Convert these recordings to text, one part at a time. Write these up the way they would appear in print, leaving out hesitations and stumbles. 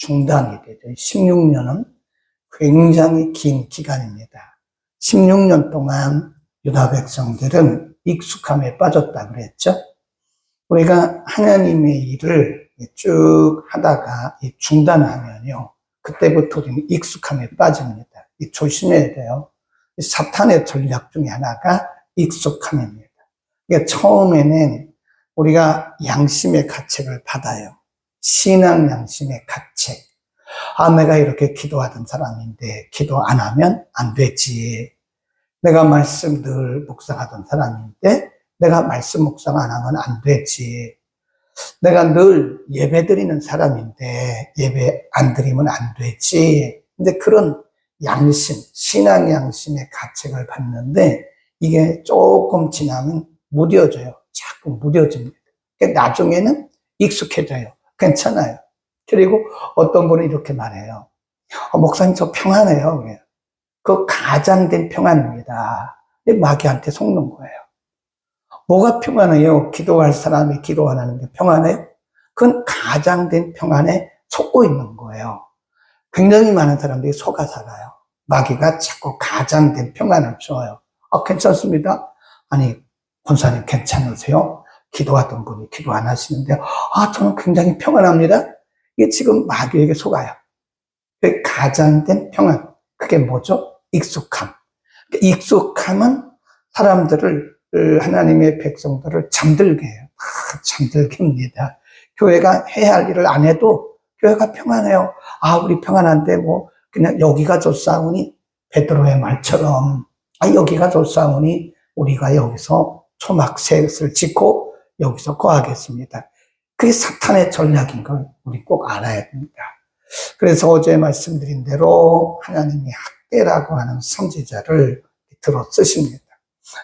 중단이 되죠. 16년은 굉장히 긴 기간입니다. 16년 동안 유다 백성들은 익숙함에 빠졌다 그랬죠. 우리가 하나님의 일을 쭉 하다가 중단하면요, 그때부터 우리는 익숙함에 빠집니다. 조심해야 돼요. 사탄의 전략 중에 하나가 익숙함입니다. 그러니까 처음에는 우리가 양심의 가책을 받아요. 신앙 양심의 가책. 내가 이렇게 기도하던 사람인데 기도 안 하면 안 되지. 내가 말씀 늘 묵상하던 사람인데 내가 말씀 묵상 안 하면 안 되지. 내가 늘 예배 드리는 사람인데 예배 안 드리면 안 되지. 근데 그런 양심, 신앙 양심의 가책을 받는데 이게 조금 지나면 무뎌져요. 자꾸 무뎌집니다. 나중에는 익숙해져요. 괜찮아요. 그리고 어떤 분은 이렇게 말해요. 목사님 저 평안해요. 그 가장된 평안입니다. 마귀한테 속는 거예요. 뭐가 평안해요? 기도할 사람이 기도 안 하는데 평안해요? 그건 가장된 평안에 속고 있는 거예요. 굉장히 많은 사람들이 속아 살아요. 마귀가 자꾸 가장된 평안을 줘요. 괜찮습니다. 아니, 권사님 괜찮으세요? 기도하던 분이 기도 안 하시는데, 저는 굉장히 평안합니다. 이게 지금 마귀에게 속아요. 가장된 평안. 그게 뭐죠? 익숙함. 익숙함은 사람들을, 하나님의 백성들을 잠들게 해요. 잠들게 합니다. 교회가 해야 할 일을 안 해도 교회가 평안해요. 우리 평안한데 그냥 여기가 좋사오니, 베드로의 말처럼, 여기가 좋사오니 우리가 여기서 초막셋을 짓고 여기서 거하겠습니다. 그게 사탄의 전략인 걸 우리 꼭 알아야 됩니다. 그래서 어제 말씀드린 대로 하나님이 학대라고 하는 선지자를 들어 쓰십니다.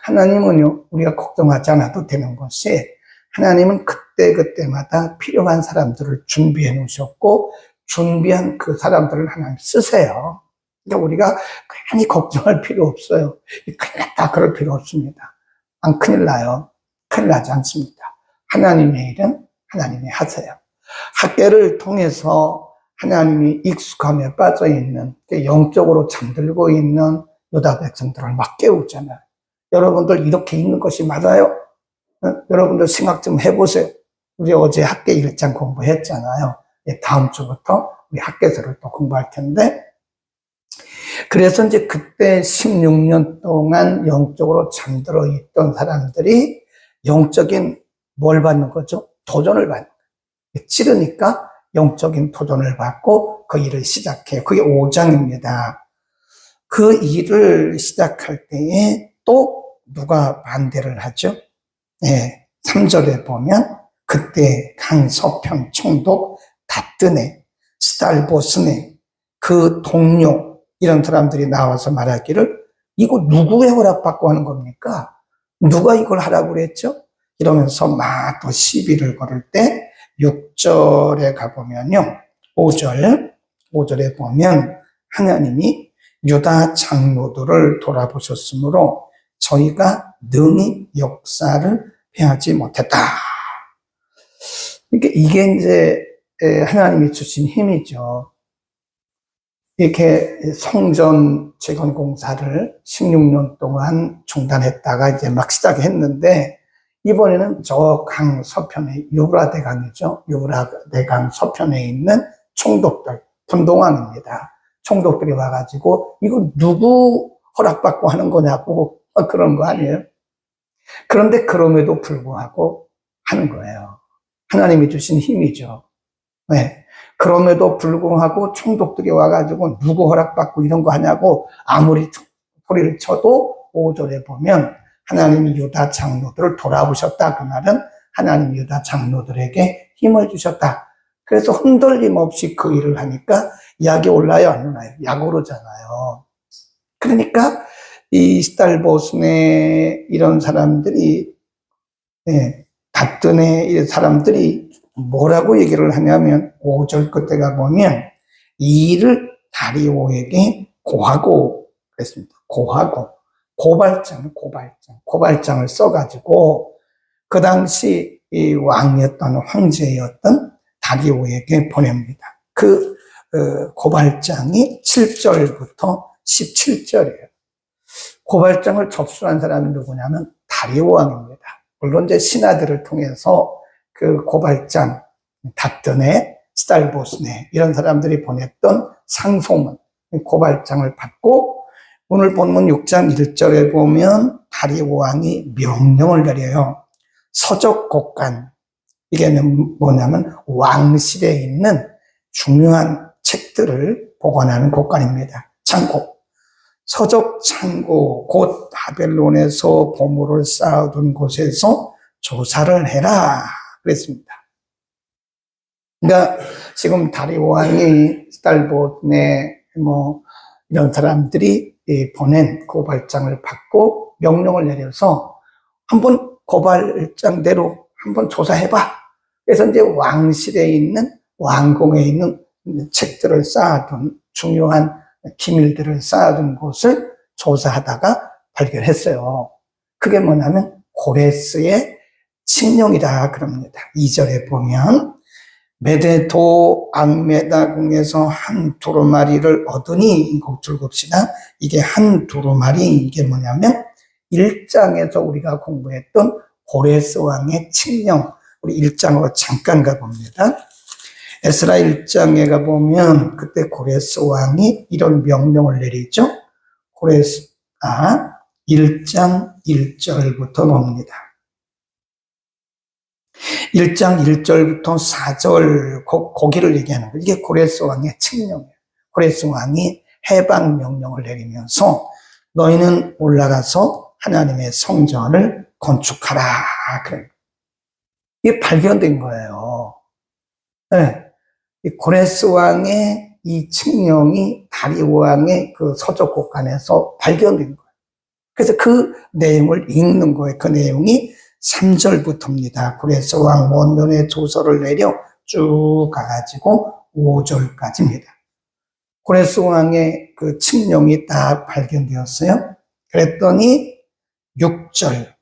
하나님은요, 우리가 걱정하지 않아도 되는 것이, 하나님은 그때그때마다 필요한 사람들을 준비해 놓으셨고, 준비한 그 사람들을 하나님 쓰세요. 그러니까 우리가 괜히 걱정할 필요 없어요. 큰일 났다 그럴 필요 없습니다. 큰일 나요. 큰일 나지 않습니다. 하나님의 일은 하나님이 하세요. 학대를 통해서 하나님이 익숙함에 빠져있는, 영적으로 잠들고 있는 유다 백성들을 막 깨우잖아요. 여러분들 이렇게 있는 것이 맞아요? 여러분들 생각 좀 해보세요. 우리 어제 학계 1장 공부했잖아요. 다음 주부터 우리 학계서를 또 공부할 텐데, 그래서 이제 그때 16년 동안 영적으로 잠들어 있던 사람들이 영적인 뭘 받는 거죠? 도전을 받는 거예요. 찌르니까 영적인 도전을 받고 그 일을 시작해요. 그게 5장입니다. 그 일을 시작할 때에 또 누가 반대를 하죠? 3절에 보면 그때 강서편 총독 다뜨네, 스달보스네, 그 동료 이런 사람들이 나와서 말하기를, 이거 누구의 허락받고 하는 겁니까? 누가 이걸 하라고 그랬죠? 이러면서 막 또 시비를 걸을 때 6절에 가보면요, 5절에 보면 하나님이 유다 장로들을 돌아보셨으므로 저희가 능히 역사를 패하지 못했다. 그러니까 이게 이제 하나님이 주신 힘이죠. 이렇게 성전 재건 공사를 16년 동안 중단했다가 이제 막 시작했는데, 이번에는 저 강 서편에, 유브라데 강이죠. 유브라데 강 서편에 있는 총독들, 분동왕입니다. 총독들이 와가지고 이거 누구 허락받고 하는 거냐고 그런 거 아니에요? 그런데 그럼에도 불구하고 하는 거예요. 하나님이 주신 힘이죠. 그럼에도 불구하고 총독들이 와가지고 누구 허락받고 이런 거 하냐고 아무리 소리를 쳐도 5절에 보면 하나님이 유다 장로들을 돌아보셨다. 그 말은 하나님이 유다 장로들에게 힘을 주셨다. 그래서 흔들림 없이 그 일을 하니까 약이 올라요, 안 올라요? 약 오르잖아요. 그러니까 이 스달보스네 이런 사람들이, 다뜨네 이런 사람들이 뭐라고 얘기를 하냐면 5절 끝에 가보면 이 일을 다리오에게 고하고 그랬습니다. 고하고 고발장을 써가지고 그 당시 이 왕이었던 황제였던 다리오에게 보냅니다. 그 고발장이 7절부터 17절이에요. 고발장을 접수한 사람이 누구냐면 다리오 왕입니다. 물론 이제 신하들을 통해서 그 고발장, 답변에 스탈보스네 이런 사람들이 보냈던 상소문, 고발장을 받고 오늘 본문 6장 1절에 보면 다리오 왕이 명령을 내려요. 서적곡간, 이게 뭐냐면 왕실에 있는 중요한 책들을 보관하는 곳간입니다. 창고. 서적 창고, 곧 바벨론에서 보물을 쌓아둔 곳에서 조사를 해라 그랬습니다. 그러니까 지금 다리오 왕이 스탈보네 이런 사람들이 보낸 고발장을 받고 명령을 내려서 한번 고발장대로 한번 조사해봐. 그래서 이제 왕실에 있는 왕궁에 있는 책들을 쌓아둔 중요한 기밀들을 쌓아둔 곳을 조사하다가 발견했어요. 그게 뭐냐면 고레스의 칙령이다 그럽니다. 2절에 보면 메데도 앙메다궁에서 한 두루마리를 얻으니, 이거 줄봅시다. 이게 한 두루마리, 이게 뭐냐면 1장에서 우리가 공부했던 고레스 왕의 칙령, 우리 1장으로 잠깐 가봅니다. 에스라 1장에 가보면 그때 고레스 왕이 이런 명령을 내리죠. 고레스가 1장 1절부터 봅니다. 1장 1절부터 4절 거기를 얘기하는 거예요. 이게 고레스 왕의 칙령이에요. 고레스 왕이 해방 명령을 내리면서 너희는 올라가서 하나님의 성전을 건축하라 그래요. 이게 발견된 거예요. 네. 이 고레스 왕의 이 칙령이 다리오 왕의 그 서적곡간에서 발견된 거예요. 그래서 그 내용을 읽는 거예요. 그 내용이 3절부터입니다. 고레스 왕 원년의 조서를 내려 쭉 가가지고 5절까지입니다. 고레스 왕의 그 칙령이 딱 발견되었어요. 그랬더니 6절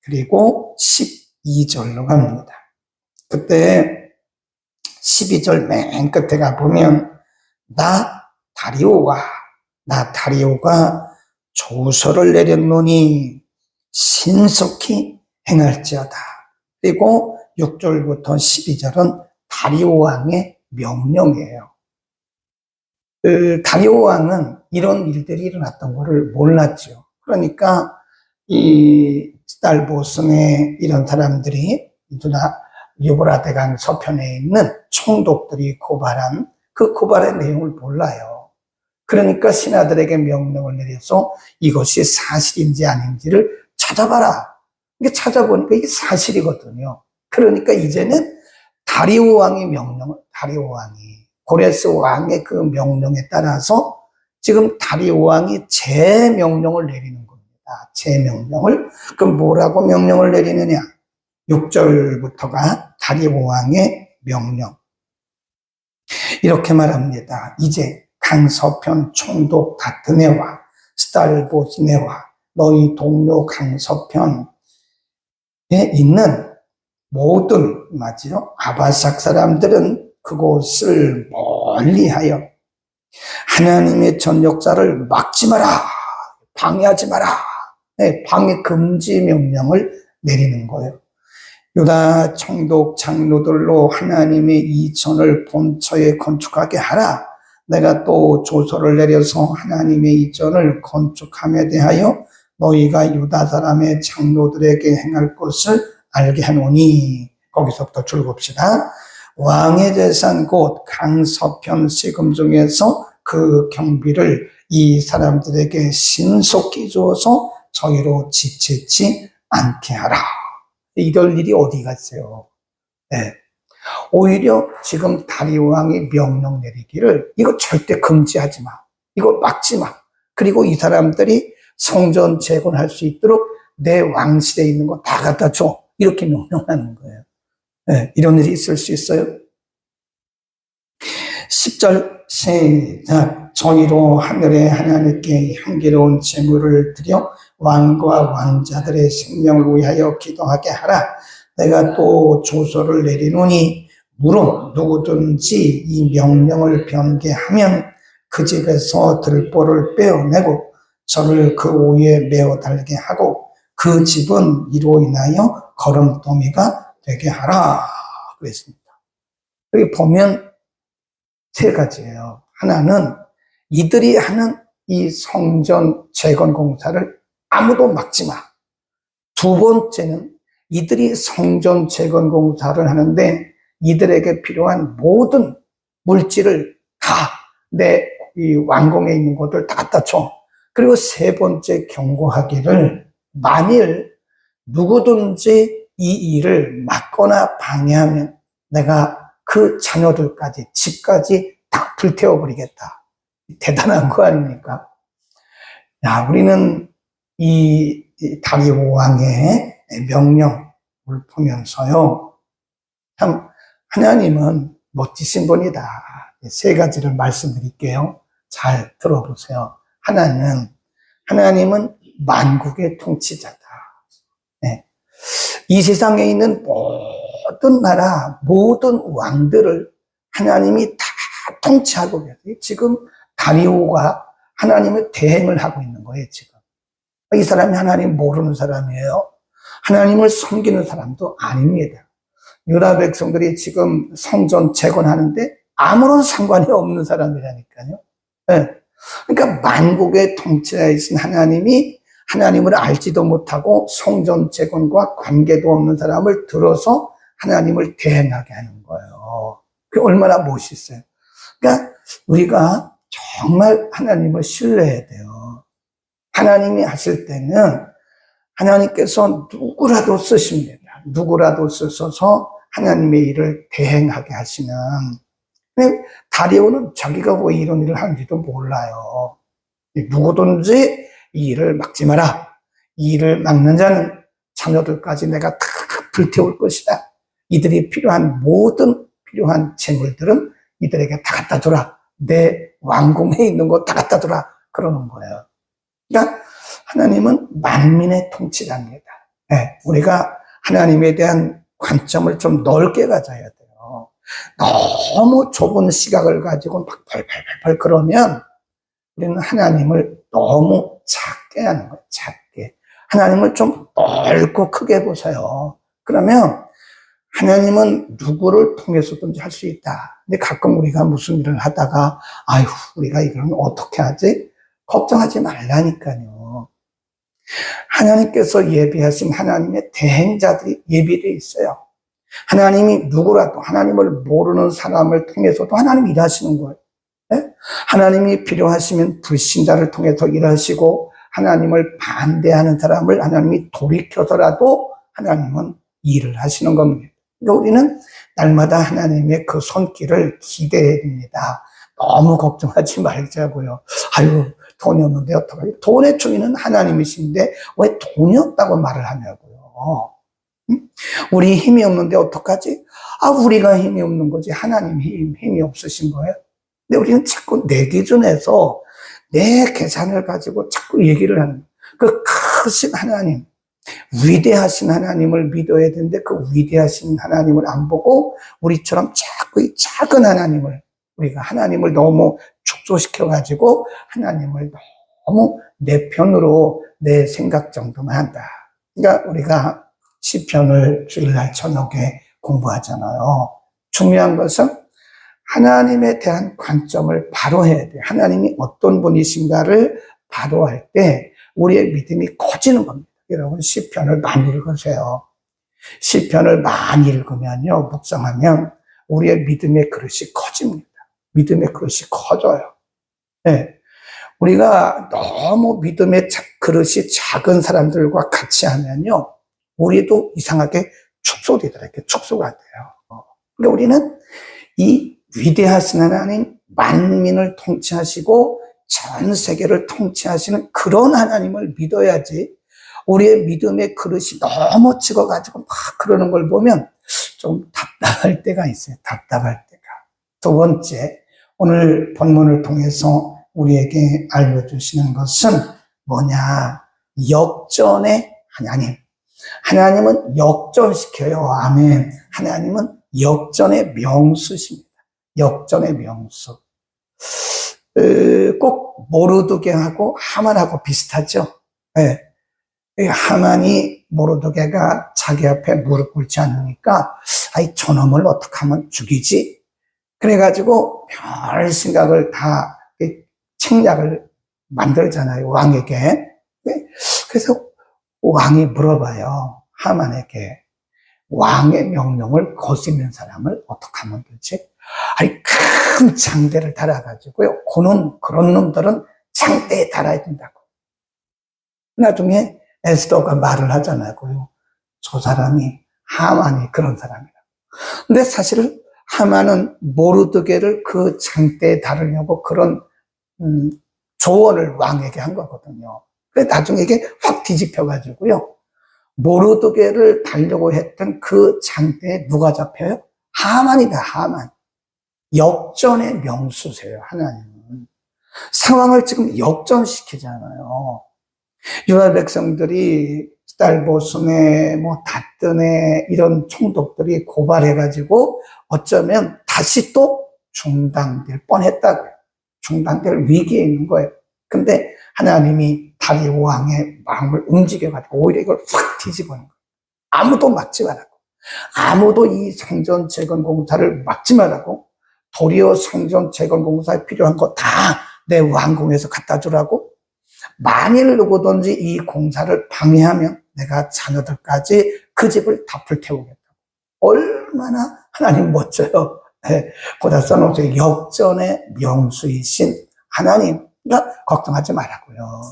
그리고 12절로 갑니다. 그때 12절 맨 끝에 가보면 나 다리오가 조서를 내렸노니 신속히 행할지어다. 그리고 6절부터 12절은 다리오 왕의 명령이에요. 다리오 왕은 이런 일들이 일어났던 것을 몰랐죠. 그러니까 이 스탈보스네 이런 사람들이 유브라데강 서편에 있는 총독들이 고발한 그 고발의 내용을 몰라요. 그러니까 신하들에게 명령을 내려서 이것이 사실인지 아닌지를 찾아봐라. 이게 찾아보니까 이게 사실이거든요. 그러니까 이제는 다리오 왕이 고레스 왕의 그 명령에 따라서 지금 다리오 왕이 재명령을 내리는 겁니다. 재명령을. 그럼 뭐라고 명령을 내리느냐? 6절부터가 다리오 왕의 명령. 이렇게 말합니다. 이제 강서편 총독 다트네와 스탈보스네와 너희 동료 강서편에 있는 모든 아바삭 사람들은 그곳을 멀리하여 하나님의 전역자를 막지 마라, 방해하지 마라, 방해 금지 명령을 내리는 거예요. 유다 총독 장로들로 하나님의 이전을 본처에 건축하게 하라. 내가 또 조서를 내려서 하나님의 이전을 건축함에 대하여 너희가 유다 사람의 장로들에게 행할 것을 알게 하노니. 거기서부터 줄봅시다. 왕의 재산 곧 강서편 세금 중에서 그 경비를 이 사람들에게 신속히 주어서 저희로 지체치 않게 하라. 이럴 일이 어디 갔어요? 네. 오히려 지금 다리오 왕이 명령 내리기를 이거 절대 금지하지 마. 이거 막지 마. 그리고 이 사람들이 성전 재건할 수 있도록 내 왕실에 있는 거 다 갖다 줘. 이렇게 명령하는 거예요. 네. 이런 일이 있을 수 있어요. 10절 시작. 저희로 하늘의 하나님께 향기로운 제물을 드려 왕과 왕자들의 생명을 위하여 기도하게 하라. 내가 또 조서를 내리노니 물론 누구든지 이 명령을 변개하면 그 집에서 들보를 빼어내고 저를 그 오유에 메어 달게 하고 그 집은 이로 인하여 거름더미가 되게 하라 그랬습니다. 여기 보면 세 가지예요. 하나는 이들이 하는 이 성전 재건 공사를 아무도 막지 마. 두 번째는 이들이 성전 재건 공사를 하는데 이들에게 필요한 모든 물질을 다 내 이 왕궁에 있는 것들 다 갖다 줘. 그리고 세 번째 경고하기를 만일 누구든지 이 일을 막거나 방해하면 내가 그 자녀들까지 집까지 다 불태워버리겠다. 대단한 거 아닙니까? 야, 우리는 이 다리오 왕의 명령을 보면서요, 참 하나님은 멋지신 분이다. 세 가지를 말씀드릴게요. 잘 들어보세요. 하나님은 만국의 통치자다. 네. 이 세상에 있는 모든 나라, 모든 왕들을 하나님이 다 통치하고 계세요. 지금 다리오가 하나님의 대행을 하고 있는 거예요, 지금. 이 사람이 하나님 모르는 사람이에요. 하나님을 섬기는 사람도 아닙니다. 유다 백성들이 지금 성전 재건하는데 아무런 상관이 없는 사람이라니까요. 네. 그러니까 만국의 통치자이신 하나님이 하나님을 알지도 못하고 성전 재건과 관계도 없는 사람을 들어서 하나님을 대행하게 하는 거예요. 그게 얼마나 멋있어요. 그러니까 우리가 정말 하나님을 신뢰해야 돼요. 하나님이 하실 때는 하나님께서 누구라도 쓰십니다. 누구라도 쓰셔서 하나님의 일을 대행하게 하시는. 근데 다리오는 자기가 왜 이런 일을 하는지도 몰라요. 누구든지 이 일을 막지 마라. 이 일을 막는 자는 자녀들까지 내가 다 불태울 것이다. 이들이 모든 필요한 재물들은 이들에게 다 갖다 주라. 내 왕궁에 있는 거 다 갖다 주라. 그러는 거예요. 그러니까 하나님은 만민의 통치자입니다. 네, 우리가 하나님에 대한 관점을 좀 넓게 가져야 돼요. 너무 좁은 시각을 가지고 막 팔팔팔팔 그러면 우리는 하나님을 너무 작게 하는 거예요. 작게. 하나님을 좀 넓고 크게 보세요. 그러면 하나님은 누구를 통해서든지 할 수 있다. 근데 가끔 우리가 무슨 일을 하다가 아휴 우리가 이건 어떻게 하지? 걱정하지 말라니까요. 하나님께서 예비하신 하나님의 대행자들이 예비되어 있어요. 하나님이 누구라도 하나님을 모르는 사람을 통해서도 하나님이 일하시는 거예요. 네? 하나님이 필요하시면 불신자를 통해서 일하시고 하나님을 반대하는 사람을 하나님이 돌이켜서라도 하나님은 일을 하시는 겁니다. 그러니까 우리는 날마다 하나님의 그 손길을 기대해야 됩니다. 너무 걱정하지 말자고요. 아유 돈이 없는데 어떡하지? 돈의 주인은 하나님이신데 왜 돈이 없다고 말을 하냐고요. 우리 힘이 없는데 어떡하지? 우리가 힘이 없는 거지. 하나님 힘이 없으신 거예요. 근데 우리는 자꾸 내 기준에서 내 계산을 가지고 자꾸 얘기를 하는 그 크신 하나님, 위대하신 하나님을 믿어야 되는데 그 위대하신 하나님을 안 보고 우리처럼 자꾸 이 작은 하나님을 우리가 하나님을 너무 축소시켜가지고 하나님을 너무 내 편으로 내 생각 정도만 한다. 그러니까 우리가 시편을 주일날 저녁에 공부하잖아요. 중요한 것은 하나님에 대한 관점을 바로 해야 돼요. 하나님이 어떤 분이신가를 바로 할 때 우리의 믿음이 커지는 겁니다. 여러분 시편을 많이 읽으세요. 시편을 많이 읽으면요, 묵상하면 우리의 믿음의 그릇이 커집니다. 믿음의 그릇이 커져요. 네. 우리가 너무 믿음의 그릇이 작은 사람들과 같이 하면요, 우리도 이상하게 축소되더라고요. 이렇게 축소가 돼요. 그러니까 우리는 이 위대하신 하나님, 만민을 통치하시고 전 세계를 통치하시는 그런 하나님을 믿어야지 우리의 믿음의 그릇이 너무 찍어가지고 막 그러는 걸 보면 좀 답답할 때가 있어요. 답답할 때가. 두 번째, 오늘 본문을 통해서 우리에게 알려주시는 것은 뭐냐? 역전의 하나님. 하나님은 역전시켜요. 아멘. 하나님은 역전의 명수십니다. 역전의 명수. 꼭 모르드게하고 하만하고 비슷하죠. 네. 하만이 모르드게가 자기 앞에 무릎 꿇지 않으니까 아이 저놈을 어떻게 하면 죽이지? 그래가지고 별 생각을 다 책략을 만들잖아요, 왕에게. 네. 그래서 왕이 물어봐요, 하만에게. 왕의 명령을 거스르는 사람을 어떻게 하면 되지? 아니, 큰 장대를 달아가지고요. 그런 놈들은 장대에 달아야 된다고. 나중에 에스더가 말을 하잖아요. 저 사람이, 하만이 그런 사람이라고. 근데 사실 하만은 모르드게를 그 장대에 달으려고 그런, 조언을 왕에게 한 거거든요. 그래, 나중에 이게 확 뒤집혀가지고요. 모르드게를 달려고 했던 그 장대에 누가 잡혀요? 하만이다, 하만. 역전의 명수세요, 하나님은. 상황을 지금 역전시키잖아요. 유다 백성들이 스달보스네, 다뜨네, 이런 총독들이 고발해가지고 어쩌면 다시 또 중단될 뻔했다고요. 중단될 위기에 있는 거예요. 근데 하나님이 다리오 왕의 마음을 움직여가지고 오히려 이걸 확 뒤집어놓은 거예요. 아무도 막지 말라고. 아무도 이 성전 재건 공사를 막지 말라고. 도리어 성전 재건 공사에 필요한 거 다 내 왕궁에서 갖다 주라고. 만일 누구든지 이 공사를 방해하면 내가 자녀들까지 그 집을 다 불태우겠다고. 얼마나 하나님 멋져요. 네, 거기다 써놓으세요. 역전의 명수이신 하나님. 그러니까 걱정하지 말라고요.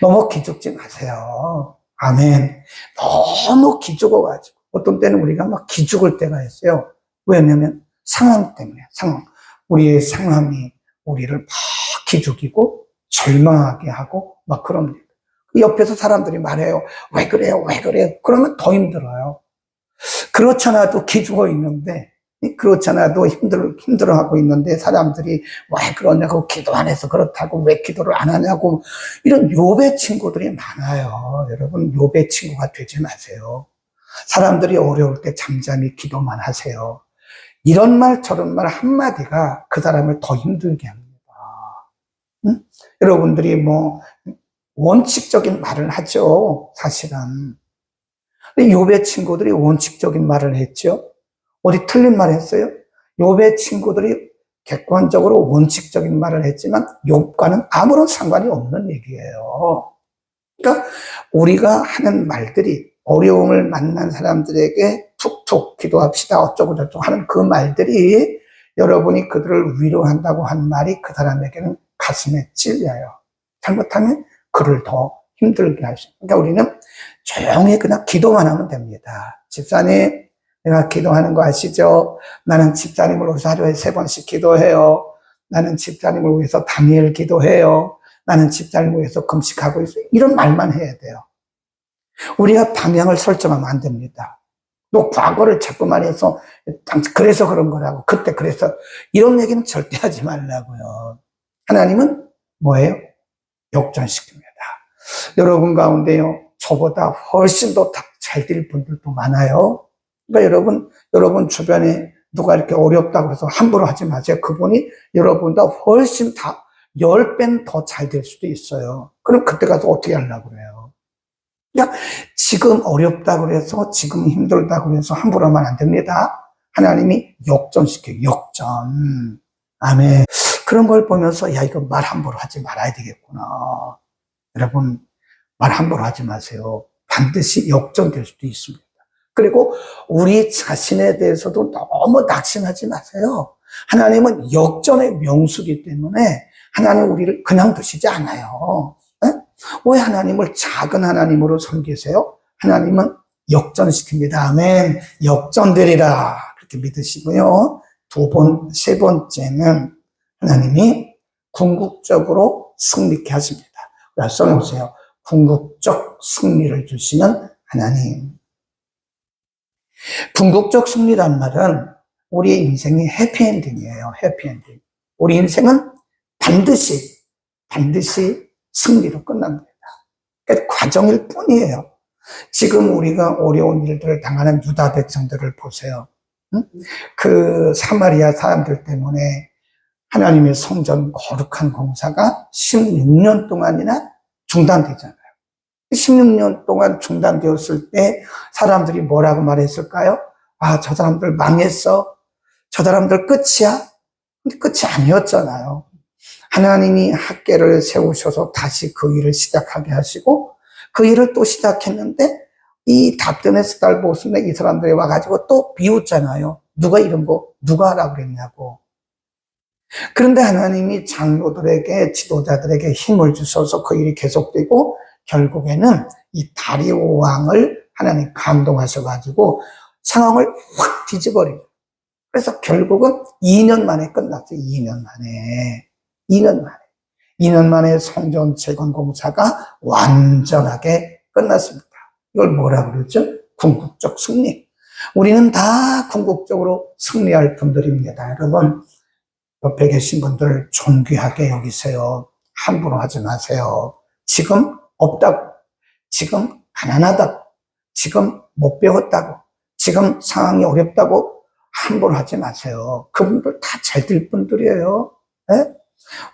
너무 기죽지 마세요. 아멘. 너무 기죽어가지고. 어떤 때는 우리가 막 기죽을 때가 있어요. 왜냐면 상황 때문에, 우리의 상황이 우리를 막 기죽이고 절망하게 하고 막 그럽니다. 옆에서 사람들이 말해요. 왜 그래요? 왜 그래요? 그러면 더 힘들어요. 그렇잖아도 기죽어 있는데, 그렇잖아도 힘들어하고 있는데 사람들이 왜 그러냐고, 기도 안 해서 그렇다고, 왜 기도를 안 하냐고, 이런 요배 친구들이 많아요. 여러분, 요배 친구가 되지 마세요. 사람들이 어려울 때 잠잠히 기도만 하세요. 이런 말 저런 말 한마디가 그 사람을 더 힘들게 합니다. 응? 여러분들이 원칙적인 말을 하죠, 사실은. 근데 요배 친구들이 원칙적인 말을 했죠. 어디 틀린 말 했어요? 욥의 친구들이 객관적으로 원칙적인 말을 했지만 욥과는 아무런 상관이 없는 얘기예요. 그러니까 우리가 하는 말들이 어려움을 만난 사람들에게 툭툭 기도합시다 어쩌고 저쩌고 하는 그 말들이 여러분이 그들을 위로한다고 한 말이 그 사람에게는 가슴에 찔려요. 잘못하면 그를 더 힘들게 할 수 있어요. 그러니까 우리는 조용히 그냥 기도만 하면 됩니다. 집사님, 내가 기도하는 거 아시죠? 나는 집사님을 위해서 하루에 3번씩 기도해요. 나는 집사님을 위해서 다니엘 기도해요. 나는 집사님을 위해서 금식하고 있어요. 이런 말만 해야 돼요. 우리가 방향을 설정하면 안 됩니다. 또 과거를 자꾸만 해서 그래서 그런 거라고, 그때 그래서, 이런 얘기는 절대 하지 말라고요. 하나님은 뭐예요? 역전시킵니다. 여러분 가운데요, 저보다 훨씬 더 잘 될 분들도 많아요. 그러니까 여러분 주변에 누가 이렇게 어렵다고 해서 함부로 하지 마세요. 그분이 여러분보다 훨씬 10배는 더 잘 될 수도 있어요. 그럼 그때 가서 어떻게 하려고 그래요? 그러니까 지금 어렵다고 해서, 지금 힘들다고 해서 함부로 하면 안 됩니다. 하나님이 역전시켜요. 역전. 아멘. 그런 걸 보면서, 야, 이거 말 함부로 하지 말아야 되겠구나. 여러분, 말 함부로 하지 마세요. 반드시 역전될 수도 있습니다. 그리고 우리 자신에 대해서도 너무 낙심하지 마세요. 하나님은 역전의 명수기 때문에 하나님 우리를 그냥 두시지 않아요. 에? 왜 하나님을 작은 하나님으로 섬기세요? 하나님은 역전시킵니다. 아멘. 역전되리라. 그렇게 믿으시고요. 세 번째는 하나님이 궁극적으로 승리케 하십니다. 써놓으세요. 궁극적 승리를 주시는 하나님. 궁극적 승리란 말은 우리 인생이 해피엔딩이에요. 해피엔딩. 우리 인생은 반드시 승리로 끝납니다. 그러니까 과정일 뿐이에요. 지금 우리가 어려운 일들을 당하는 유다 백성들을 보세요. 응? 그 사마리아 사람들 때문에 하나님의 성전 거룩한 공사가 16년 동안이나 중단되잖아요. 16년 동안 중단되었을 때 사람들이 뭐라고 말했을까요? 아, 저 사람들 망했어. 저 사람들 끝이야. 근데 끝이 아니었잖아요. 하나님이 학계를 세우셔서 다시 그 일을 시작하게 하시고 그 일을 또 시작했는데 이 다뜨네스달보스네 이 사람들이 와가지고 또 비웃잖아요. 누가 이런 거 누가 하라고 그랬냐고. 그런데 하나님이 장로들에게 지도자들에게 힘을 주셔서 그 일이 계속되고 결국에는 이 다리오 왕을 하나님 감동하셔가지고 상황을 확 뒤집어버려요. 그래서 결국은 2년 만에 끝났어요. 2년 만에. 2년 만에 성전 재건 공사가 완전하게 끝났습니다. 이걸 뭐라 그러죠? 궁극적 승리. 우리는 다 궁극적으로 승리할 분들입니다. 여러분, 옆에 계신 분들 존귀하게 여기세요. 함부로 하지 마세요. 지금 없다고, 지금 가난하다고, 지금 못 배웠다고, 지금 상황이 어렵다고 함부로 하지 마세요. 그분들 다 잘 될 분들이에요. 네?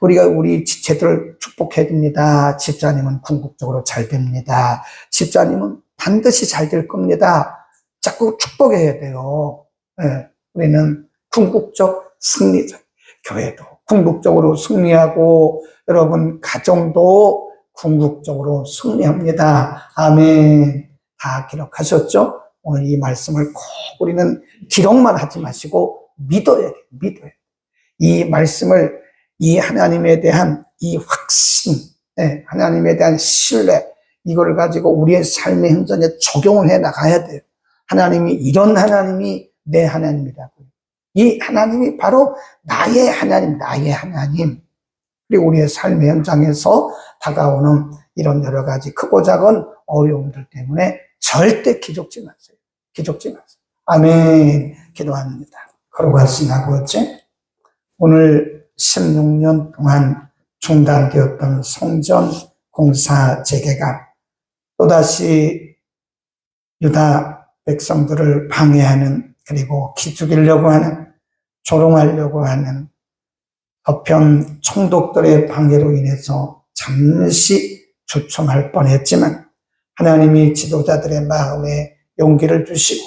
우리가 우리 지체들 축복해야 됩니다. 집사님은 궁극적으로 잘 됩니다. 집사님은 반드시 잘 될 겁니다. 자꾸 축복해야 돼요. 네. 우리는 궁극적 승리자. 교회도 궁극적으로 승리하고 여러분 가정도 궁극적으로 승리합니다. 아멘. 다 기록하셨죠? 오늘 이 말씀을 꼭 우리는 기록만 하지 마시고 믿어야 돼요. 믿어야 돼요. 이 말씀을 이 하나님에 대한 이 확신, 하나님에 대한 신뢰, 이걸 가지고 우리의 삶의 현장에 적용을 해 나가야 돼요. 하나님이 이런 하나님이 내 하나님이라고요. 이 하나님이 바로 나의 하나님, 나의 하나님. 그리고 우리의 삶의 현장에서 다가오는 이런 여러 가지 크고 작은 어려움들 때문에 절대 기죽지 마세요. 기죽지 마세요. 아멘. 기도합니다. 거룩하신 아버지, 오늘 16년 동안 중단되었던 성전 공사 재개가 또다시 유다 백성들을 방해하는, 그리고 기죽이려고 하는, 조롱하려고 하는 서편 총독들의 방해로 인해서 잠시 주춤할 뻔했지만 하나님이 지도자들의 마음에 용기를 주시고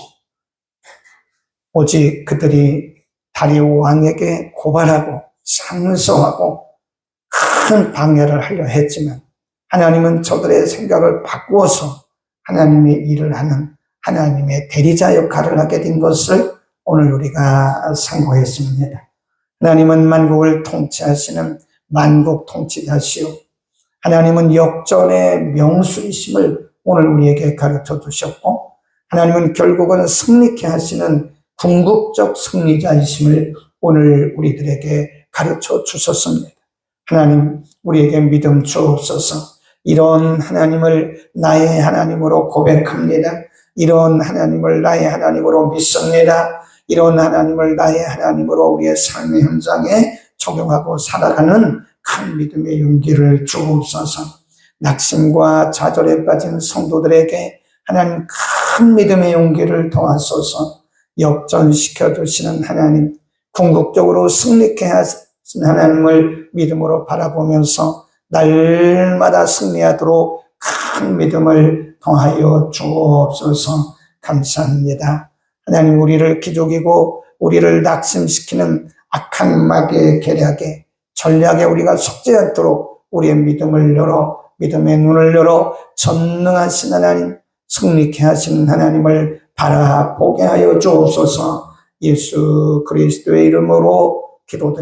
오직 그들이 다리오 왕에게 고발하고 상소하고 큰 방해를 하려 했지만 하나님은 저들의 생각을 바꾸어서 하나님의 일을 하는 하나님의 대리자 역할을 하게 된 것을 오늘 우리가 상고했습니다. 하나님은 만국을 통치하시는 만국 통치자시오. 하나님은 역전의 명수이심을 오늘 우리에게 가르쳐 주셨고, 하나님은 결국은 승리케 하시는 궁극적 승리자이심을 오늘 우리들에게 가르쳐 주셨습니다. 하나님, 우리에게 믿음 주옵소서. 이런 하나님을 나의 하나님으로 고백합니다. 이런 하나님을 나의 하나님으로 믿습니다. 이런 하나님을 나의 하나님으로 우리의 삶의 현장에 적용하고 살아가는 큰 믿음의 용기를 주옵소서. 낙심과 좌절에 빠진 성도들에게 하나님 큰 믿음의 용기를 더하소서. 역전시켜 주시는 하나님, 궁극적으로 승리케 하시는 하나님을 믿음으로 바라보면서 날마다 승리하도록 큰 믿음을 더하여 주옵소서. 감사합니다. 하나님, 우리를 기죽이고 우리를 낙심시키는 악한 마귀의 계략에 전략에 우리가 속지 않도록 우리의 믿음을 열어, 믿음의 눈을 열어 전능하신 하나님, 승리케 하시는 하나님을 바라보게 하여 주옵소서. 예수 그리스도의 이름으로 기도드립니다.